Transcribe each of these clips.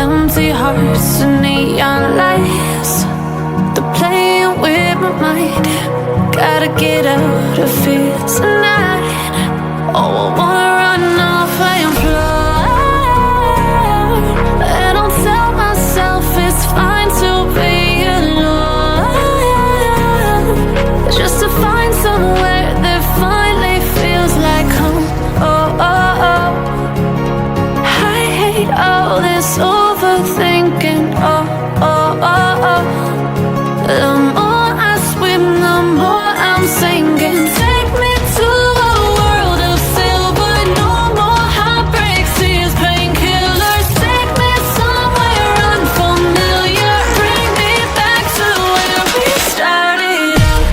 empty hearts and neon lights. They're playing with my mind. Gotta get out of here tonight. Oh, I wanna run off and fly. And I'll tell myself it's fine to be alone, just to find somewhere that finally feels like home. Oh, oh, oh. I hate all this overthinking. Oh, oh, oh, oh. The more I swim, the more I'm sinking. Take me to a world of silver. No more heartbreaks, tears, painkillers. Take me somewhere unfamiliar. Bring me back to where we started out.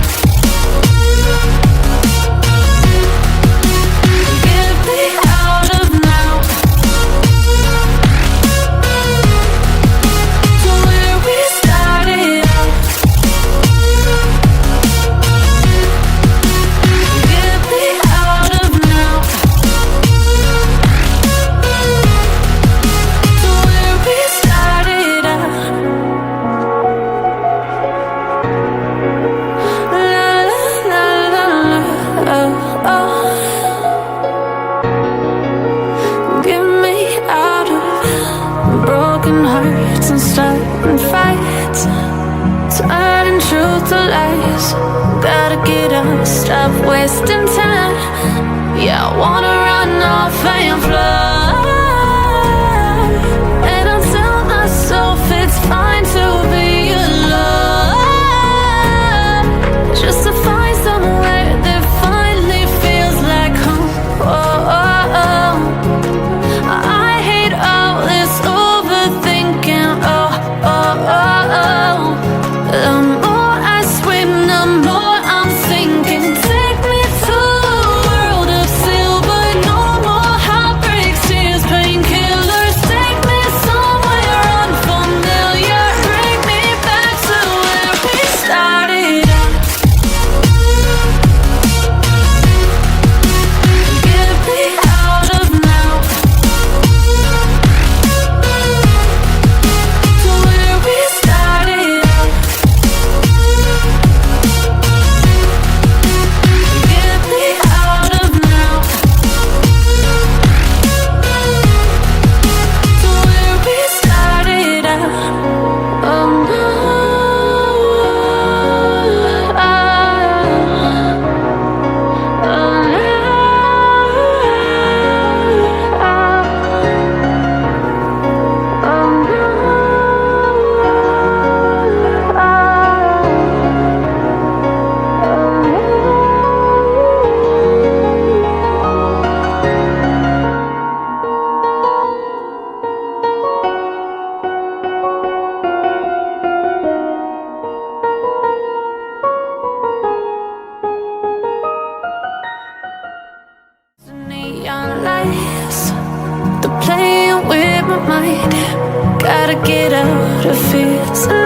Get me out of now, to where we started out. Get me out of now, to where we started out. La la la la, oh, oh. Get me out of broken hearts and starting fights, turning truth to lies. Gotta get up, stop wasting time. Yeah, I wanna run off and fly. And I'll tell myself it's fine to be alone, just to find somewhere that finally feels like home. Oh, oh, oh. I hate all this overthinking. Oh, oh, oh, oh. The more I swim, the more I'm sinking. Take me to a world of silver. No more heartbreaks, tears, painkillers. Take me somewhere unfamiliar. Bring me back to where we started out. Get me out of now, to where we started out. Get me out of now, to where we started out. Oh no, oh neon lights, they're playing with my mind. Gotta get out of here tonight.